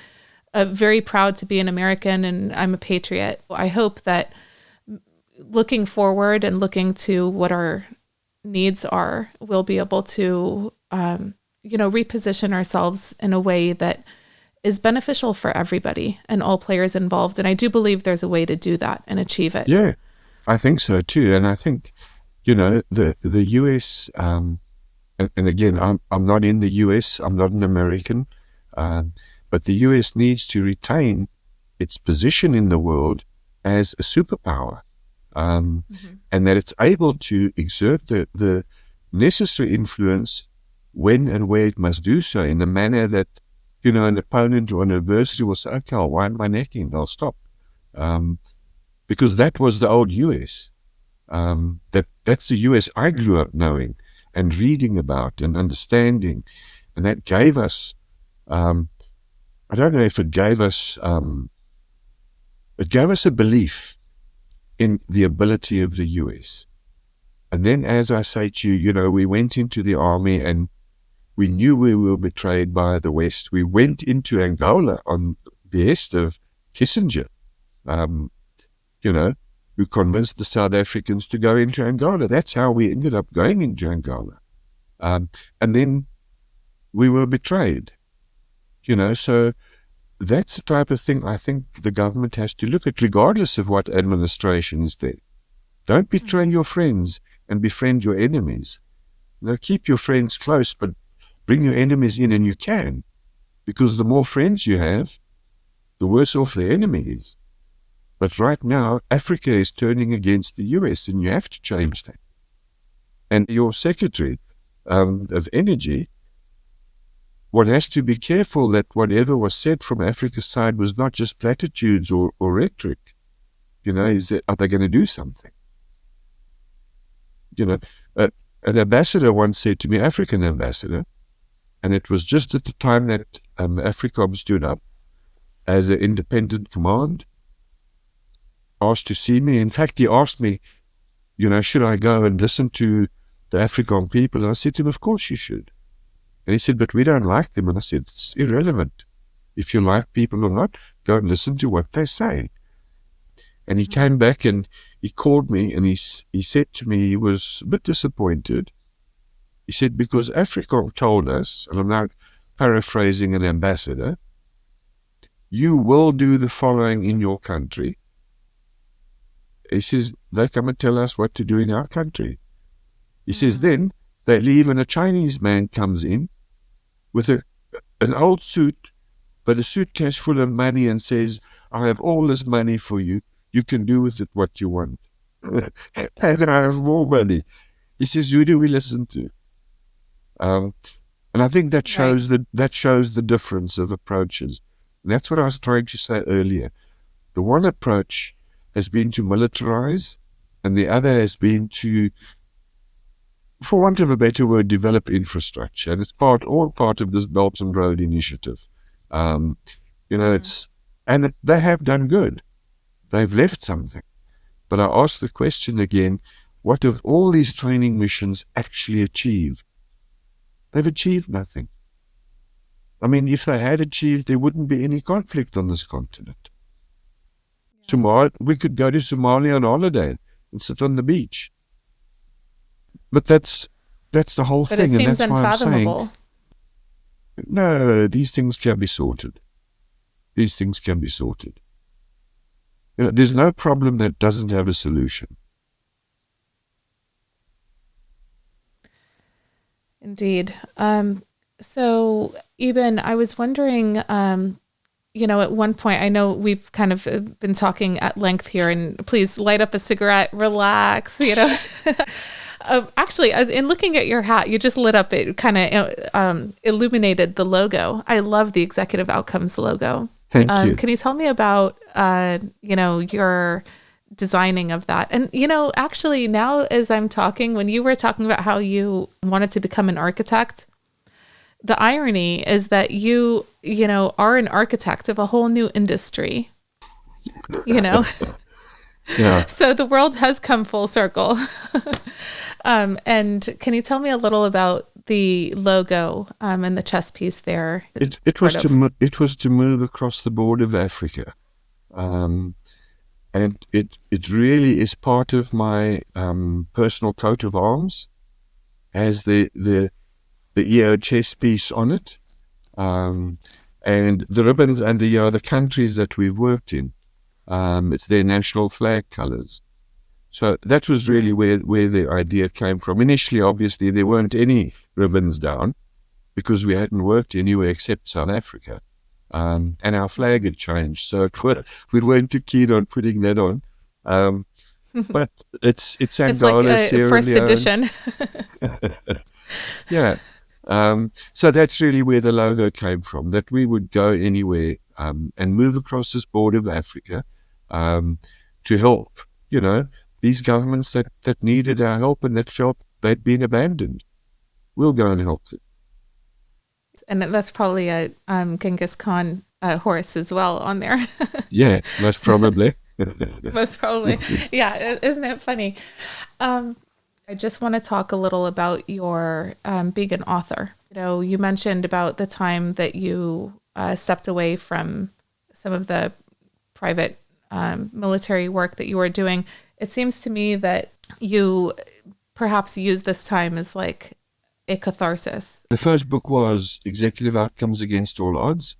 very proud to be an American, and I'm a patriot. I hope that looking forward and looking to what our needs are, we'll be able to, reposition ourselves in a way that is beneficial for everybody and all players involved. And I do believe there's a way to do that and achieve it. Yeah, I think so too. And I think, the US, and again, I'm not in the US, I'm not an American, but the US needs to retain its position in the world as a superpower, and that it's able to exert the necessary influence when and where it must do so, in a manner that, an opponent or an adversary will say, okay, I'll wind my neck in, I'll stop. Because that was the old US. That's the US I grew up knowing and reading about and understanding. And that gave us, I don't know if it gave us a belief in the ability of the US. And then, as I say to you, we went into the army and we knew we were betrayed by the West. We went into Angola on the behest of Kissinger, who convinced the South Africans to go into Angola. That's how we ended up going into Angola. And then we were betrayed. So that's the type of thing I think the government has to look at, regardless of what administration is there. Don't betray your friends and befriend your enemies. Keep your friends close, but bring your enemies in, and you can, because the more friends you have, the worse off the enemy is. But right now, Africa is turning against the US, and you have to change that. And your Secretary of Energy, one has to be careful that whatever was said from Africa's side was not just platitudes or rhetoric. Are they going to do something? An ambassador once said to me, African ambassador, and it was just at the time that AFRICOM stood up as an independent command, asked to see me. In fact, he asked me, should I go and listen to the AFRICOM people? And I said to him, of course you should. And he said, but we don't like them. And I said, it's irrelevant. If you like people or not, go and listen to what they say. And he came back and he called me and he said to me, he was a bit disappointed. He said, because AFRICOM told us, and I'm now paraphrasing an ambassador, you will do the following in your country. He says, they come and tell us what to do in our country. He says, then they leave and a Chinese man comes in with an old suit, but a suitcase full of money, and says, I have all this money for you. You can do with it what you want. And I have more money. He says, who do we listen to? And I think that shows the difference of approaches. And that's what I was trying to say earlier. The one approach has been to militarize, and the other has been to, for want of a better word, develop infrastructure. And it's all part of this Belt and Road initiative. They have done good. They've left something. But I ask the question again, what have all these training missions actually achieved? They've achieved nothing. I mean, if they had achieved, there wouldn't be any conflict on this continent. We could go to Somalia on holiday and sit on the beach. But that's the whole thing. But it seems and that's unfathomable. Why I'm saying, no, these things can be sorted. There's no problem that doesn't have a solution. Indeed. So, Eeben, I was wondering, at one point, I know we've kind of been talking at length here, and please light up a cigarette, relax, Actually, in looking at your hat, you just lit up, it kind of illuminated the logo. I love the Executive Outcomes logo. Thank you. Can you tell me about, your designing of that? And, actually now as I'm talking, when you were talking about how you wanted to become an architect, the irony is that you are an architect of a whole new industry, Yeah. So the world has come full circle. And can you tell me a little about the logo and the chess piece there? It was to move across the border of Africa, and it really is part of my personal coat of arms, has the EO chess piece on it, and the ribbons and the countries that we've worked in. It's their national flag colors. So that was really where the idea came from. Initially, obviously, there weren't any ribbons down because we hadn't worked anywhere except South Africa. And our flag had changed. So we weren't too keen on putting that on. But it's Angola, like Sierra first Leone. edition. Yeah. So that's really where the logo came from, that we would go anywhere and move across this border of Africa to help, these governments that needed our help and that felt they'd been abandoned. We'll go and help them. And that's probably a Genghis Khan horse as well on there. Yeah, most probably. Most probably. Yeah, isn't it funny? I just want to talk a little about your being an author. You mentioned about the time that you stepped away from some of the private military work that you were doing. It seems to me that you perhaps use this time as like a catharsis. The first book was Executive Outcomes Against All Odds.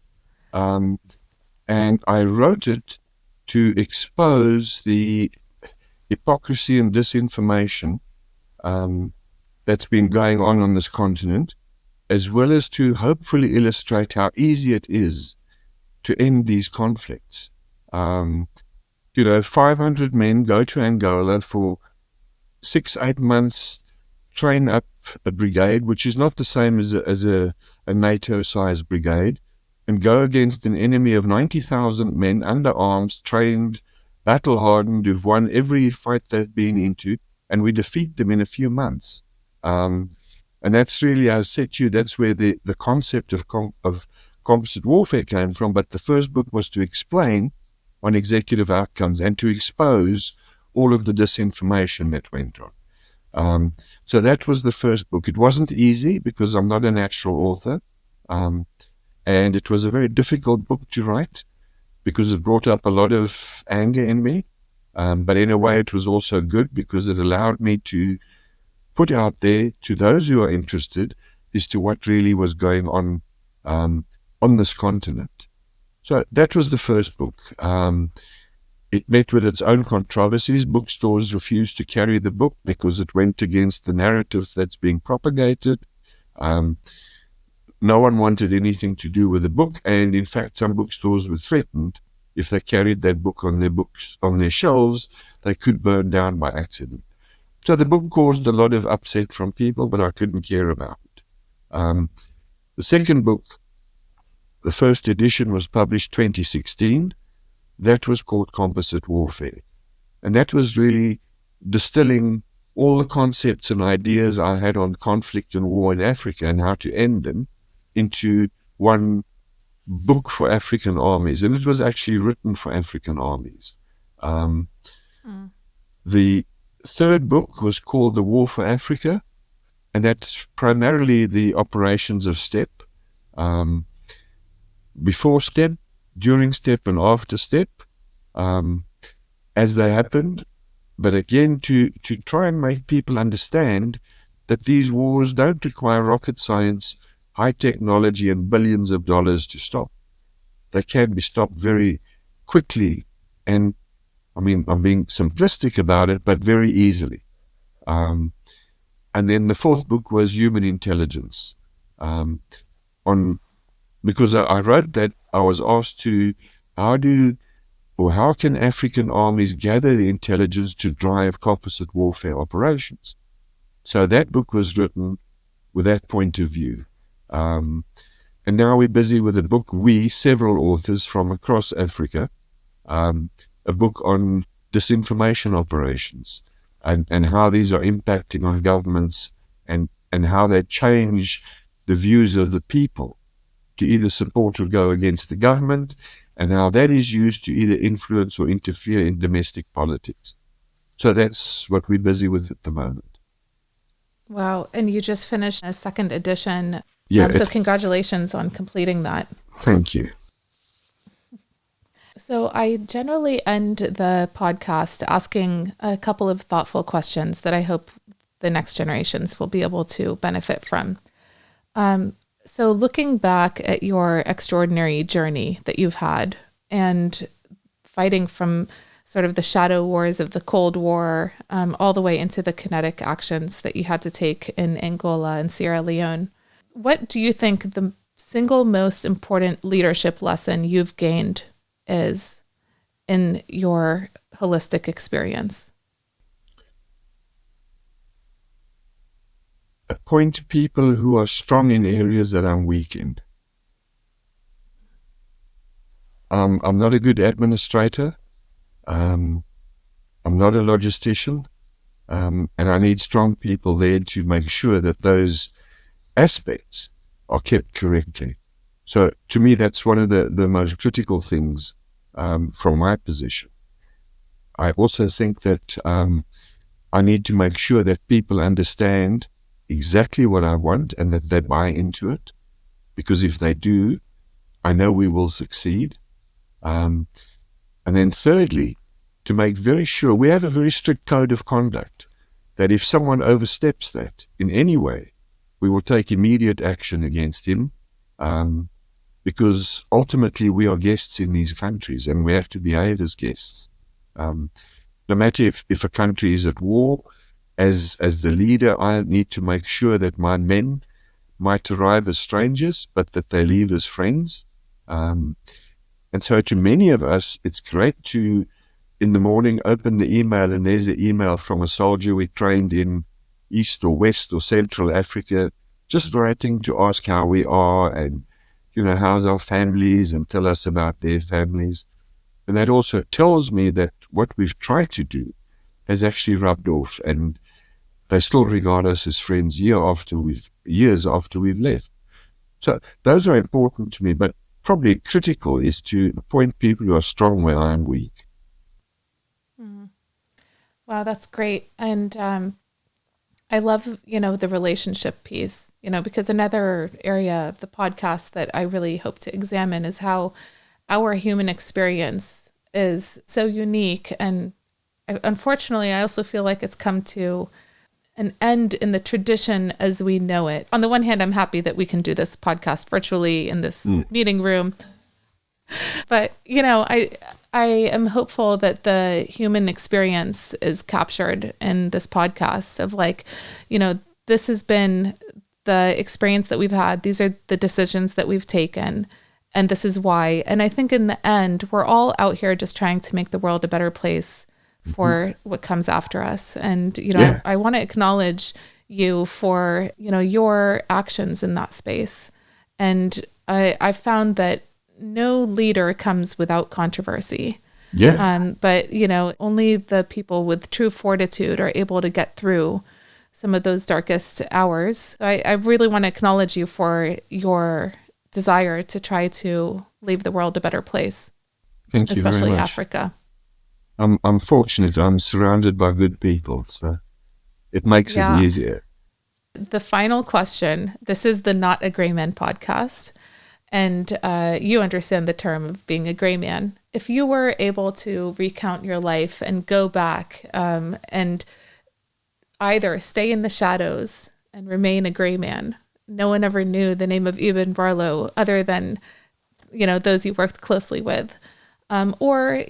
And I wrote it to expose the hypocrisy and disinformation that's been going on this continent, as well as to hopefully illustrate how easy it is to end these conflicts. 500 men go to Angola for 6-8 months, train up a brigade, which is not the same as a NATO-sized brigade, and go against an enemy of 90,000 men under arms, trained, battle-hardened, who've won every fight they've been into, and we defeat them in a few months. And that's really, I said to you, that's where the concept of composite warfare came from. But the first book was to explain on executive outcomes and to expose all of the disinformation that went on. So that was the first book. It wasn't easy because I'm not an actual author. And it was a very difficult book to write because it brought up a lot of anger in me. But in a way, it was also good because it allowed me to put out there to those who are interested as to what really was going on this continent. So that was the first book. It met with its own controversies. Bookstores refused to carry the book because it went against the narrative that's being propagated. No one wanted anything to do with the book, and in fact, some bookstores were threatened if they carried that book on their shelves, they could burn down by accident. So the book caused a lot of upset from people, but I couldn't care about it. The second book, the first edition, was published 2016. That was called Composite Warfare. And that was really distilling all the concepts and ideas I had on conflict and war in Africa and how to end them into one book for African armies. And it was actually written for African armies. The third book was called The War for Africa, and that's primarily the operations of Sttep. Before Sttep, during Sttep, and after Sttep, as they happened. But again, to try and make people understand that these wars don't require rocket science, high technology, and billions of dollars to stop. They can be stopped very quickly, and I mean, I'm being simplistic about it, but very easily. And And then the fourth book was Human Intelligence. Because I wrote that, I was asked to, how can African armies gather the intelligence to drive composite warfare operations? So that book was written with that point of view. And now we're busy with a book, several authors from across Africa, a book on disinformation operations and how these are impacting on governments and how they change the views of the people to either support or go against the government, and how that is used to either influence or interfere in domestic politics. So that's what we're busy with at the moment. Wow. And you just finished a second edition. Yeah. So congratulations on completing that. Thank you. So I generally end the podcast asking a couple of thoughtful questions that I hope the next generations will be able to benefit from. So looking back at your extraordinary journey that you've had and fighting from sort of the shadow wars of the Cold War all the way into the kinetic actions that you had to take in Angola and Sierra Leone, what do you think the single most important leadership lesson you've gained is in your holistic experience? Appoint people who are strong in areas that I'm weak in. I'm not a good administrator. I'm not a logistician. And I need strong people there to make sure that those aspects are kept correctly. So to me, that's one of the most critical things from my position. I also think that I need to make sure that people understand exactly what I want and that they buy into it. Because if they do, I know we will succeed. And then thirdly, to make very sure, we have a very strict code of conduct that if someone oversteps that in any way, we will take immediate action against him. Because ultimately we are guests in these countries and we have to behave as guests. No matter if a country is at war, as the leader, I need to make sure that my men might arrive as strangers, but that they leave as friends. And so to many of us, it's great to, in the morning, open the email and there's an email from a soldier we trained in East or West or Central Africa, just writing to ask how we are and, how's our families and tell us about their families. And that also tells me that what we've tried to do has actually rubbed off and they still regard us as friends years after we've left. So those are important to me, but probably critical is to appoint people who are strong where I am weak. Wow, that's great. And I love, the relationship piece, because another area of the podcast that I really hope to examine is how our human experience is so unique. And unfortunately, I also feel like it's come to an end in the tradition as we know it. On the one hand, I'm happy that we can do this podcast virtually in this meeting room. But, I am hopeful that the human experience is captured in this podcast of this has been the experience that we've had. These are the decisions that we've taken. And this is why. And I think in the end, we're all out here just trying to make the world a better place for what comes after us. And, I want to acknowledge you for, your actions in that space. And I found that no leader comes without controversy. Yeah. But, only the people with true fortitude are able to get through some of those darkest hours. So I really want to acknowledge you for your desire to try to leave the world a better place. Thank you especially very much. Africa. I'm fortunate. I'm surrounded by good people, so it makes it easier. The final question. This is the Not A Grayman podcast, and you understand the term of being a gray man. If you were able to recount your life and go back and either stay in the shadows and remain a gray man, no one ever knew the name of Eeben Barlow other than, those you worked closely with, or,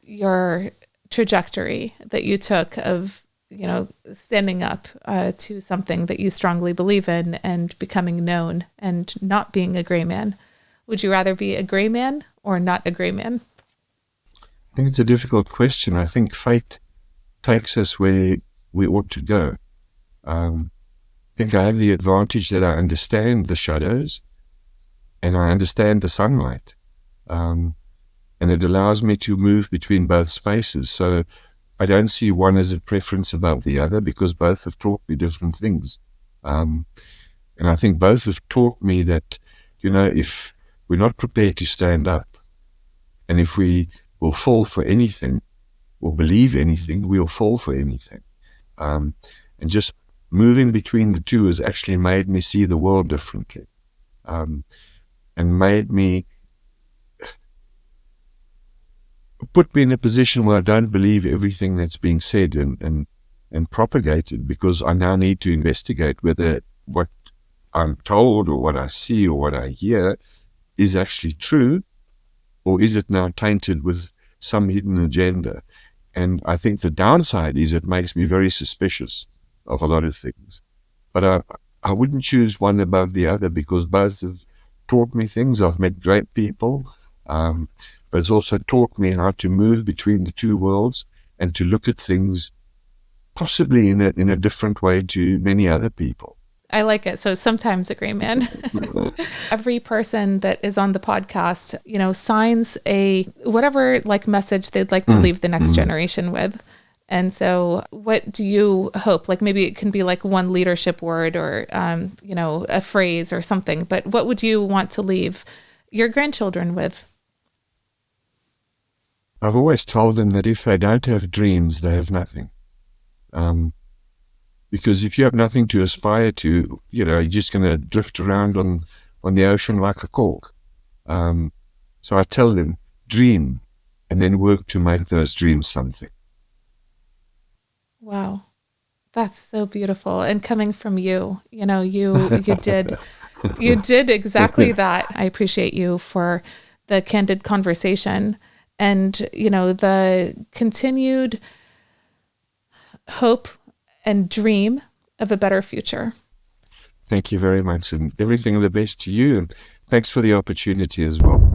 your trajectory that you took of, standing up to something that you strongly believe in and becoming known and not being a gray man. Would you rather be a gray man or not a gray man? I think it's a difficult question. I think fate takes us where we ought to go. I think I have the advantage that I understand the shadows and I understand the sunlight. And it allows me to move between both spaces. So I don't see one as a preference above the other because both have taught me different things. And I think both have taught me that, if we're not prepared to stand up and if we will fall for anything or believe anything, we'll fall for anything. And just moving between the two has actually made me see the world differently, and put me in a position where I don't believe everything that's being said and propagated, because I now need to investigate whether what I'm told or what I see or what I hear is actually true, or is it now tainted with some hidden agenda. And I think the downside is it makes me very suspicious of a lot of things. But I wouldn't choose one above the other because both have taught me things. I've met great people, but it's also taught me how to move between the two worlds and to look at things possibly in a different way to many other people. I like it. So sometimes a gray man. Every person that is on the podcast, signs a whatever message they'd like to leave the next generation with. And so what do you hope? Maybe it can be one leadership word or, a phrase or something, but what would you want to leave your grandchildren with? I've always told them that if they don't have dreams, they have nothing. Because if you have nothing to aspire to, you're just going to drift around on the ocean like a cork. So I tell them, dream, and then work to make those dreams something. Wow. That's so beautiful. And coming from you, you did exactly that. I appreciate you for the candid conversation and, the continued hope and dream of a better future. Thank you very much, and everything the best to you, and thanks for the opportunity as well.